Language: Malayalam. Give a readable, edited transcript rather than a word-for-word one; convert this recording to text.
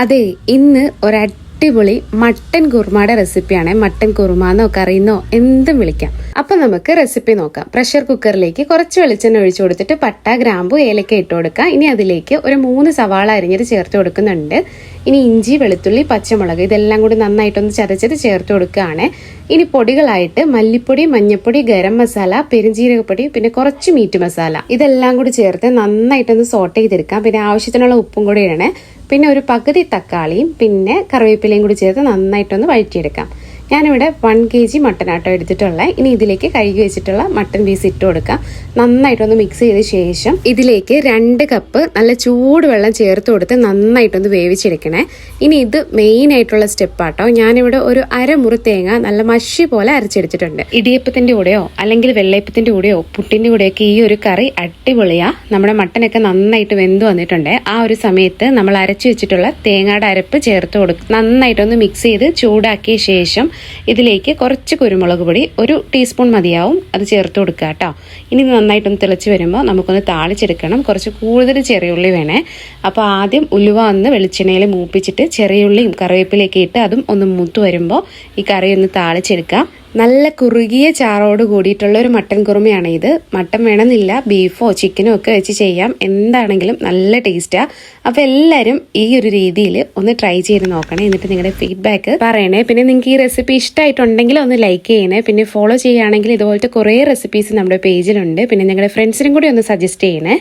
അതെ, ഇന്ന് അടിപൊളി മട്ടൻ കുറുമയുടെ റെസിപ്പിയാണ്. മട്ടൻ കുറുമാന്നോ കറിയെന്നോ എന്തും വിളിക്കാം. അപ്പൊ നമുക്ക് റെസിപ്പി നോക്കാം. പ്രഷർ കുക്കറിലേക്ക് കുറച്ച് വെളിച്ചെണ്ണ ഒഴിച്ചു കൊടുത്തിട്ട് പട്ട, ഗ്രാമ്പു, ഏലക്ക ഇട്ട് കൊടുക്കാം. ഇനി അതിലേക്ക് ഒരു 3 സവാള അരിഞ്ഞത് ചേർത്ത് കൊടുക്കുന്നുണ്ട്. ഇനി ഇഞ്ചി, വെളുത്തുള്ളി, പച്ചമുളക് ഇതെല്ലാം കൂടി നന്നായിട്ടൊന്ന് ചതച്ചത് ചേർത്ത് കൊടുക്കുകയാണ്. ഇനി പൊടികളായിട്ട് മല്ലിപ്പൊടി, മഞ്ഞൾപ്പൊടി, ഗരം മസാല, പെരുംജീരകപ്പൊടി, പിന്നെ കുറച്ച് മീറ്റ് മസാല ഇതെല്ലാം കൂടി ചേർത്ത് നന്നായിട്ടൊന്ന് സോട്ട് ചെയ്തെടുക്കാം. പിന്നെ ആവശ്യത്തിനുള്ള ഉപ്പും കൂടി ഇടണേ. പിന്നെ ഒരു പകുതി തക്കാളിയും പിന്നെ കറിവേപ്പിലയും കൂടി ചേർത്ത് നന്നായിട്ടൊന്ന് വഴറ്റിയെടുക്കാം. ഞാനിവിടെ 1 kg മട്ടനാട്ടോ എടുത്തിട്ടുള്ള. ഇനി ഇതിലേക്ക് കഴുകി വെച്ചിട്ടുള്ള മട്ടൻ പീസ് ഇട്ട് കൊടുക്കാം. നന്നായിട്ടൊന്ന് മിക്സ് ചെയ്ത ശേഷം ഇതിലേക്ക് 2 കപ്പ് നല്ല ചൂട് വെള്ളം ചേർത്ത് കൊടുത്ത് നന്നായിട്ടൊന്ന് വേവിച്ചെടുക്കണേ. ഇനി ഇത് മെയിൻ ആയിട്ടുള്ള സ്റ്റെപ്പാട്ടോ. ഞാനിവിടെ ഒരു അരമുറി തേങ്ങ നല്ല മഷി പോലെ അരച്ചെടുത്തിട്ടുണ്ട്. ഇടിയപ്പത്തിന്റെ കൂടെയോ അല്ലെങ്കിൽ വെള്ളയപ്പത്തിന്റെ കൂടെയോ പുട്ടിന്റെ കൂടെയൊക്കെ ഈ ഒരു കറി അടിപൊളിയാ. നമ്മുടെ മട്ടനൊക്കെ നന്നായിട്ട് വെന്ത് വന്നിട്ടുണ്ട്. ആ ഒരു സമയത്ത് നമ്മൾ അരച്ചു വെച്ചിട്ടുള്ള തേങ്ങയുടെ അരപ്പ് ചേർത്ത് കൊടുക്കും. നന്നായിട്ടൊന്ന് മിക്സ് ചെയ്ത് ചൂടാക്കിയ ശേഷം ഇതിലേക്ക് കുറച്ച് കുരുമുളക് പൊടി 1 ടീസ്പൂൺ മതിയാവും, അത് ചേർത്ത് കൊടുക്കുക കേട്ടോ. ഇനി നന്നായിട്ടൊന്ന് തിളച്ച് വരുമ്പോൾ നമുക്കൊന്ന് താളിച്ചെടുക്കണം. കുറച്ച് കൂടുതൽ ചെറിയുള്ളി വേണേ. അപ്പോൾ ആദ്യം ഉലുവ ഒന്ന് വെളിച്ചെണ്ണയിൽ മൂപ്പിച്ചിട്ട് ചെറിയുള്ളിയും കറിവേപ്പിലയൊക്കെ ഇട്ട് അതും ഒന്ന് മൂത്ത് വരുമ്പോൾ ഈ കറി ഒന്ന് താളിച്ചെടുക്കാം. നല്ല കുറുകിയ ചാറോട് കൂടിയിട്ടുള്ള ഒരു മട്ടൻ കുറുമയാണ് ഇത്. മട്ടൻ വേണമെന്നില്ല, ബീഫോ ചിക്കനോ ഒക്കെ വെച്ച് ചെയ്യാം. എന്താണെങ്കിലും നല്ല ടേസ്റ്റാ. അപ്പോൾ എല്ലാവരും ഈ ഒരു രീതിയിൽ ഒന്ന് ട്രൈ ചെയ്ത് നോക്കണേ. എന്നിട്ട് നിങ്ങളുടെ ഫീഡ്ബാക്ക് പറയണേ. പിന്നെ നിങ്ങൾക്ക് ഈ റെസിപ്പി ഇഷ്ടമായിട്ടുണ്ടെങ്കിൽ ഒന്ന് ലൈക്ക് ചെയ്യണേ. പിന്നെ ഫോളോ ചെയ്യുകയാണെങ്കിൽ ഇതുപോലത്തെ കുറേ റെസിപ്പീസ് നമ്മുടെ പേജിലുണ്ട്. പിന്നെ നിങ്ങളുടെ ഫ്രണ്ട്സിനും കൂടി ഒന്ന് സജസ്റ്റ് ചെയ്യണേ.